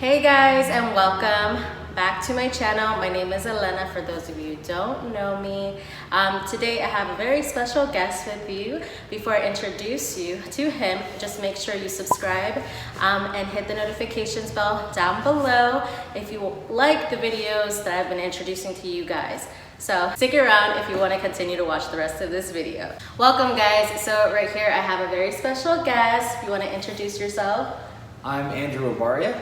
Hey guys, and welcome back to my channel. My name is Elena, for those of you who don't know me. Today I have a very special guest with you. Before I introduce you to him, just make sure you subscribe and hit the notifications bell down below if you like the videos that I've been introducing to you guys. So stick around if you want to continue to watch the rest of this video. Welcome guys. So right here I have a very special guest. If you want to introduce yourself. I'm Andrew Abaria.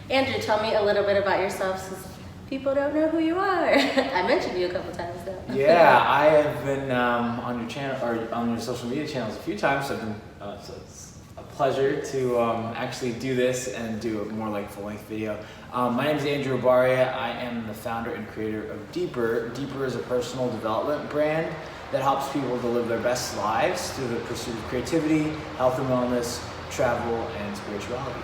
Andrew, tell me a little bit about yourself since people don't know who you are. I mentioned you a couple times though. Yeah, I have been on your channel or on your social media channels a few times. So it's a pleasure to actually do this and do a more like full-length video. My name is Andrew Abaria. I am the founder and creator of Deeper. Deeper is a personal development brand that helps people to live their best lives through the pursuit of creativity, health and wellness, travel, and spirituality.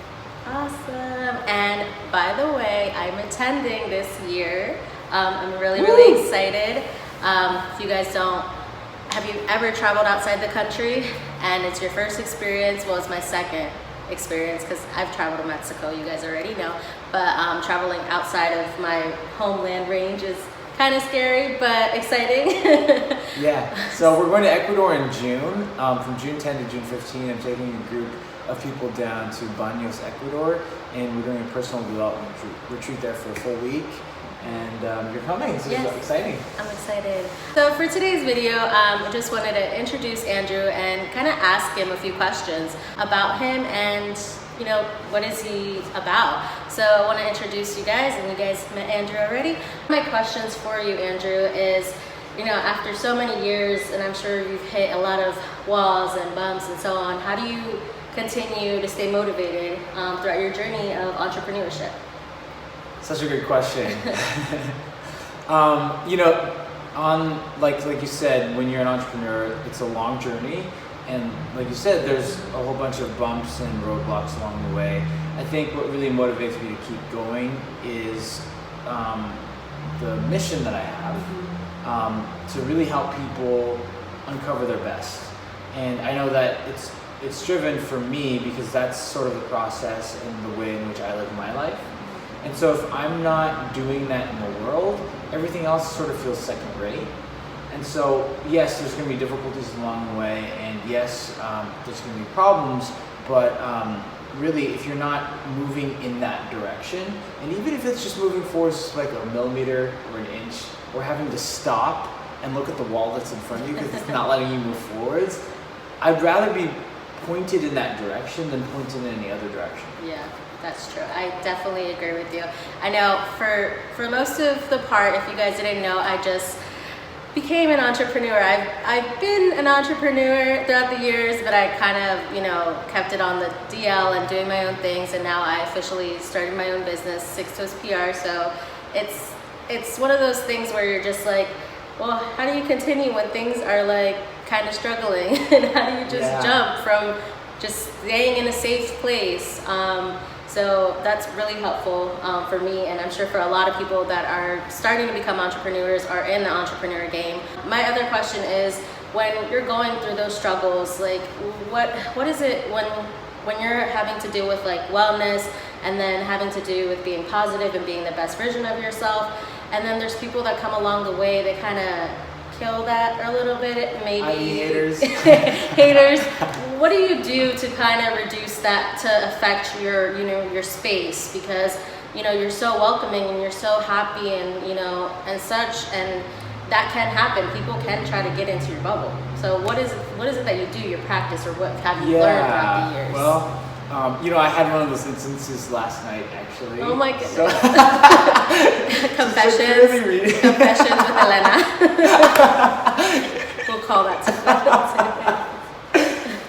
Awesome. And by the way, I'm attending this year. I'm really excited. If you guys have you ever traveled outside the country and it's your first experience? Well, it's my second experience because I've traveled to Mexico, you guys already know, but traveling outside of my homeland range is kind of scary, but exciting. Yeah, so we're going to Ecuador in June, from June 10 to June 15. I'm taking a group of people down to Baños, Ecuador, and we're doing a personal development retreat there for a full week. And you're coming, so yes. It's exciting. I'm excited. So for today's video, I just wanted to introduce Andrew and kind of ask him a few questions about him and what is he about. So I want to introduce you guys, and you guys met Andrew already. My questions for you, Andrew, is after so many years, and I'm sure you've hit a lot of walls and bumps and so on, how do you continue to stay motivated throughout your journey of entrepreneurship? Such a good question. Like you said, when you're an entrepreneur, it's a long journey. And like you said, there's a whole bunch of bumps and roadblocks along the way. I think what really motivates me to keep going is the mission that I have, to really help people uncover their best. And I know that it's driven for me because that's sort of the process and the way in which I live my life. And so if I'm not doing that in the world, everything else sort of feels second rate. And so, yes, there's going to be difficulties along the way, and yes, there's going to be problems, but really, if you're not moving in that direction, and even if it's just moving forward like a millimeter or an inch, or having to stop and look at the wall that's in front of you because it's not letting you move forwards, I'd rather be pointed in that direction than pointed in any other direction. Yeah, that's true. I definitely agree with you. I know for most of the part, if you guys didn't know, I just became an entrepreneur. I've been an entrepreneur throughout the years, but I kind of, kept it on the DL and doing my own things, and now I officially started my own business, Six Toes PR. So it's one of those things where you're just like, well, how do you continue when things are like kind of struggling? And how do you just jump from just staying in a safe place? So that's really helpful for me, and I'm sure for a lot of people that are starting to become entrepreneurs or in the entrepreneur game. My other question is, when you're going through those struggles, like what is it when you're having to deal with like wellness, and then having to do with being positive and being the best version of yourself, and then there's people that come along the way that kind of kill that a little bit, maybe haters. Haters. What do you do to kind of reduce that to affect your space? Because you're so welcoming and you're so happy and and such, and that can happen. People can try to get into your bubble. So what is it that you do, your practice, or what have you learned throughout the years? Well, I had one of those instances last night, actually. Oh my goodness. So Confessions with Elena. We'll call that today.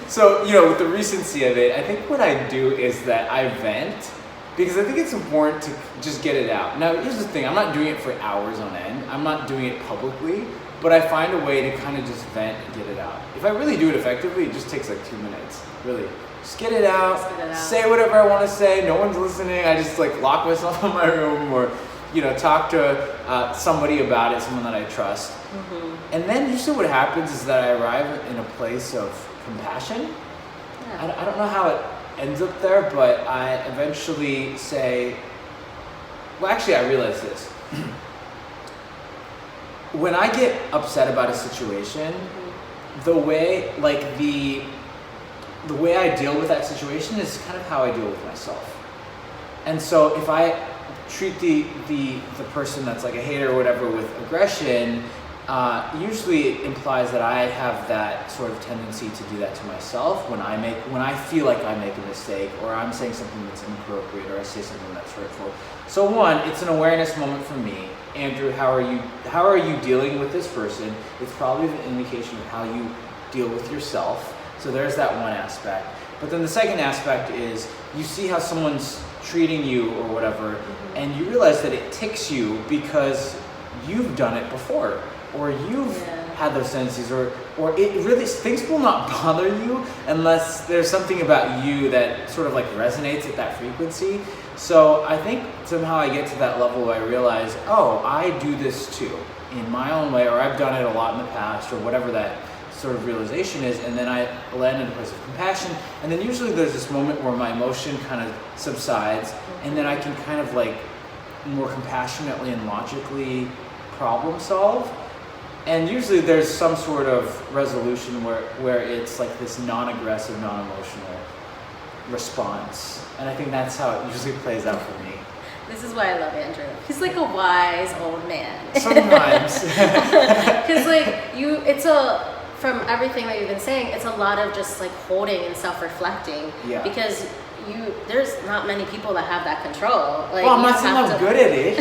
So, with the recency of it, I think what I do is that I vent, because I think it's important to just get it out. Now, here's the thing. I'm not doing it for hours on end. I'm not doing it publicly, but I find a way to kind of just vent and get it out. If I really do it effectively, it just takes like 2 minutes, really. Just get it out, say whatever I want to say, no one's listening. I just like lock myself in my room, or talk to somebody about it, someone that I trust. And then usually what happens is that I arrive in a place of compassion. I don't know how ends up there, but I eventually say, well, actually, I realize this. When I get upset about a situation, the way I deal with that situation is kind of how I deal with myself. And so if I treat the person that's like a hater or whatever with aggression, usually it implies that I have that sort of tendency to do that to myself when I feel like I make a mistake, or I'm saying something that's inappropriate, or I say something that's hurtful. So one, it's an awareness moment for me. Andrew, how are you dealing with this person? It's probably an indication of how you deal with yourself. So there's that one aspect. But then the second aspect is you see how someone's treating you or whatever, and you realize that it ticks you because you've done it before, or you've had those tendencies, or it really, things will not bother you unless there's something about you that sort of like resonates at that frequency. So I think somehow I get to that level where I realize, oh, I do this too in my own way, or I've done it a lot in the past, or whatever that sort of realization is, and then I land in a place of compassion, and then usually there's this moment where my emotion kind of subsides, and then I can kind of like more compassionately and logically problem solve. And usually there's some sort of resolution where it's like this non-aggressive, non-emotional response. And I think that's how it usually plays out for me. This is why I love Andrew. He's like a wise old man. Sometimes. Because from everything that you've been saying, it's a lot of just like holding and self-reflecting. Yeah. Because there's not many people that have that control. Like, well, I'm not saying I'm good at it.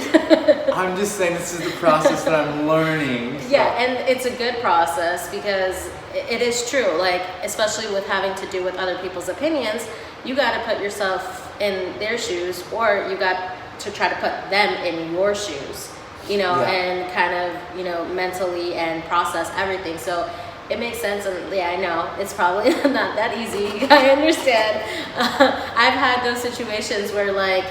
I'm just saying this is the process that I'm learning. So. Yeah, and it's a good process because it is true. Like, especially with having to do with other people's opinions, you got to put yourself in their shoes, or you got to try to put them in your shoes, and kind of, mentally and process everything. So it makes sense, and I know it's probably not that easy. I understand. I've had those situations where like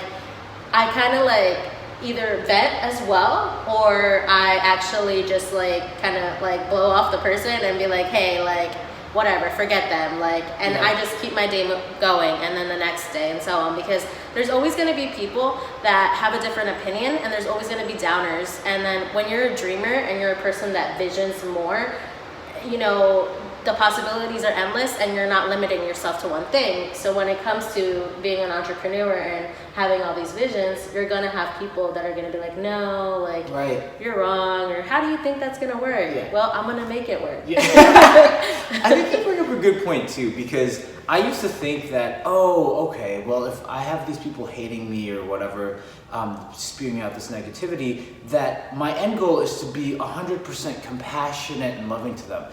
I kind of like either vent as well, or I actually just like kind of like blow off the person and be like, hey, like whatever, forget them, like, and I just keep my day going, and then the next day and so on, because there's always going to be people that have a different opinion, and there's always going to be downers. And then when you're a dreamer and you're a person that visions more, the possibilities are endless, and you're not limiting yourself to one thing. So when it comes to being an entrepreneur and having all these visions, you're going to have people that are going to be like, no, like, you're wrong, or how do you think that's going to work? Yeah. Well, I'm going to make it work. Yeah. I think you bring up a good point too, because I used to think that, oh, okay, well, if I have these people hating me or whatever, spewing out this negativity, that my end goal is to be 100% compassionate and loving to them.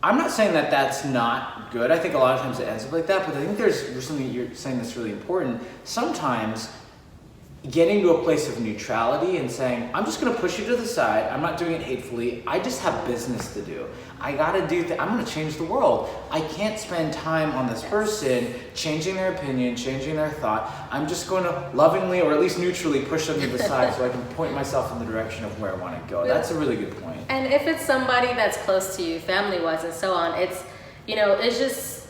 I'm not saying that that's not good. I think a lot of times it ends up like that, but I think there's something you're saying that's really important. Sometimes getting to a place of neutrality and saying, I'm just going to push you to the side. I'm not doing it hatefully. I just have business to do. I got to do I'm going to change the world. I can't spend time on this person changing their opinion, changing their thought. I'm just going to lovingly, or at least neutrally, push them to the side so I can point myself in the direction of where I want to go. That's a really good point. And if it's somebody that's close to you, family-wise and so on, it's, it's just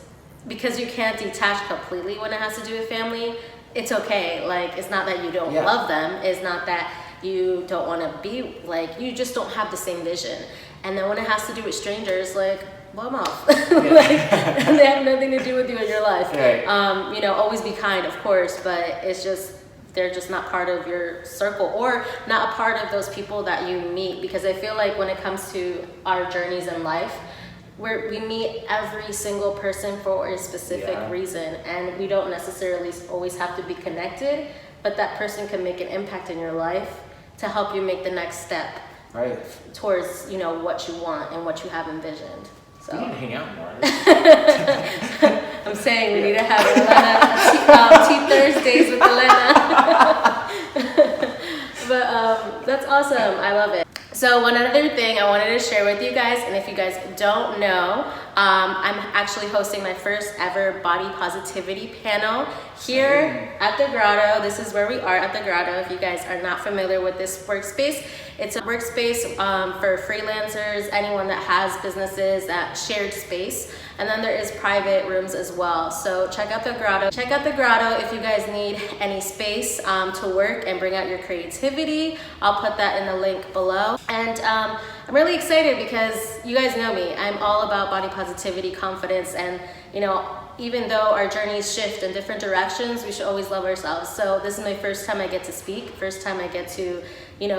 because you can't detach completely when it has to do with family. It's okay. Like, it's not that you don't love them. It's not that you don't want to be, like, you just don't have the same vision. And then when it has to do with strangers, like, blow them off. Like, they have nothing to do with you in your life. Right. Always be kind, of course, but it's just, they're just not part of your circle, or not a part of those people that you meet. Because I feel like when it comes to our journeys in life, we meet every single person for a specific reason, and we don't necessarily always have to be connected, but that person can make an impact in your life to help you make the next step towards what you want and what you have envisioned. So we need to hang out more. I'm saying we need to have Elena Tea Thursdays with Elena. But that's awesome. I love it. So one other thing I wanted to share with you guys, and if you guys don't know, I'm actually hosting my first ever body positivity panel here at the Grotto. This is where we are at the Grotto. If you guys are not familiar with this workspace, it's a workspace for freelancers, anyone that has businesses, that shared space. And then there is private rooms as well. So check out the Grotto. Check out the Grotto if you guys need any space to work and bring out your creativity. I'll put that in the link below. And I'm really excited because you guys know me. I'm all about body positivity, confidence, and even though our journeys shift in different directions, we should always love ourselves. So this is my first time I get to speak, first time I get to,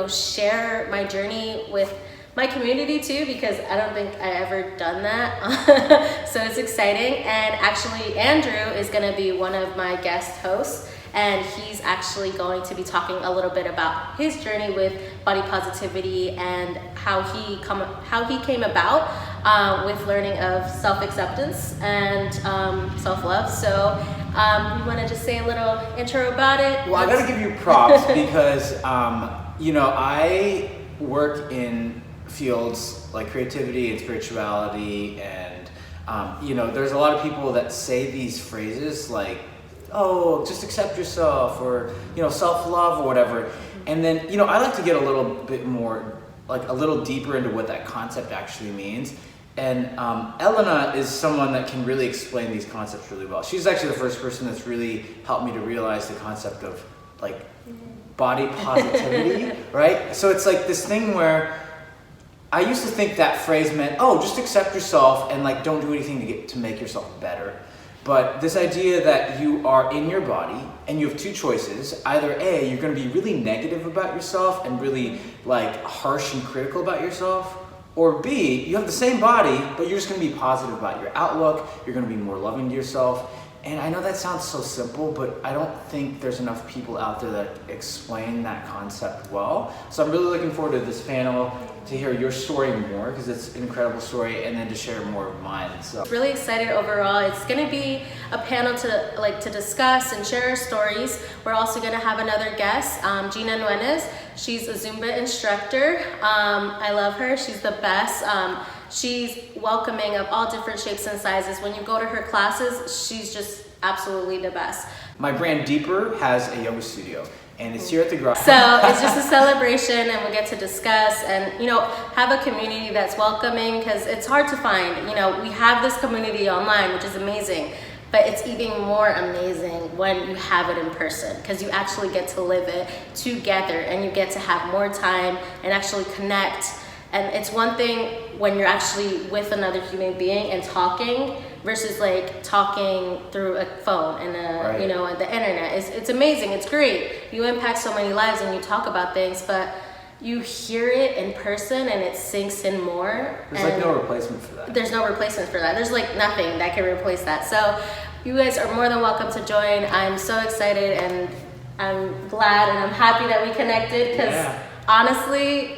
share my journey with my community too, because I don't think I ever done that. So it's exciting. And actually Andrew is gonna be one of my guest hosts, and he's actually going to be talking a little bit about his journey with body positivity and how he came about with learning of self-acceptance and self-love. So you want to just say a little intro about it? Well, I gotta give you props because I work in fields like creativity and spirituality, and there's a lot of people that say these phrases like, oh, just accept yourself, or self-love or whatever. And then I like to get a little bit more, like a little deeper into what that concept actually means. And Elena is someone that can really explain these concepts really well. She's actually the first person that's really helped me to realize the concept of like body positivity, right? So it's like this thing where I used to think that phrase meant, oh, just accept yourself and like don't do anything to make yourself better. But this idea that you are in your body and you have two choices. Either A, you're going to be really negative about yourself and really like harsh and critical about yourself, or B, you have the same body, but you're just going to be positive about your outlook. You're going to be more loving to yourself. And I know that sounds so simple, but I don't think there's enough people out there that explain that concept well. So I'm really looking forward to this panel to hear your story more, because it's an incredible story, and then to share more of mine. So really excited overall. It's going to be a panel to discuss and share our stories. We're also going to have another guest, Gina Nuenes. She's a Zumba instructor. I love her. She's the best. She's welcoming of all different shapes and sizes. When you go to her classes, she's just absolutely the best. My brand Deeper has a yoga studio, and it's here at the Grotto. So it's just a celebration, and we get to discuss and have a community that's welcoming, because it's hard to find. We have this community online, which is amazing, but it's even more amazing when you have it in person, because you actually get to live it together, and you get to have more time and actually connect. And it's one thing when you're actually with another human being and talking versus like talking through a phone and the internet. It's amazing. It's great. You impact so many lives and you talk about things, but you hear it in person and it sinks in more. There's like no replacement for that. There's no replacement for that. There's like nothing that can replace that. So you guys are more than welcome to join. I'm so excited, and I'm glad and I'm happy that we connected, because honestly,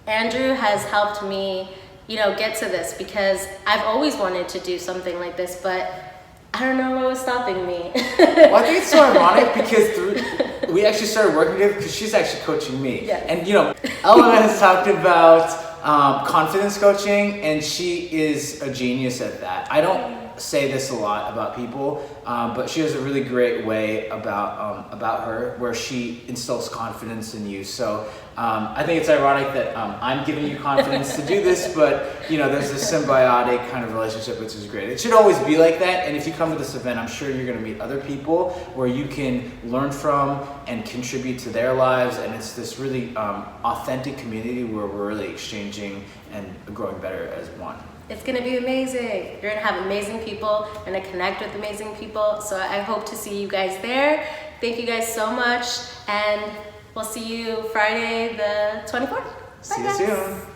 Andrew has helped me, get to this, because I've always wanted to do something like this, but I don't know what was stopping me. Well, I think it's so ironic because we actually started working together because she's actually coaching me. Yes. And Elena has talked about confidence coaching, and she is a genius at that. I don't say this a lot about people, but she has a really great way about her where she instills confidence in you. So I think it's ironic that I'm giving you confidence to do this, but there's this symbiotic kind of relationship, which is great. It should always be like that. And if you come to this event, I'm sure you're going to meet other people where you can learn from and contribute to their lives. And it's this really authentic community where we're really exchanging and growing better as one. It's going to be amazing. You're going to have amazing people and to connect with amazing people. So I hope to see you guys there. Thank you guys so much. And we'll see you Friday the 24th. See you soon.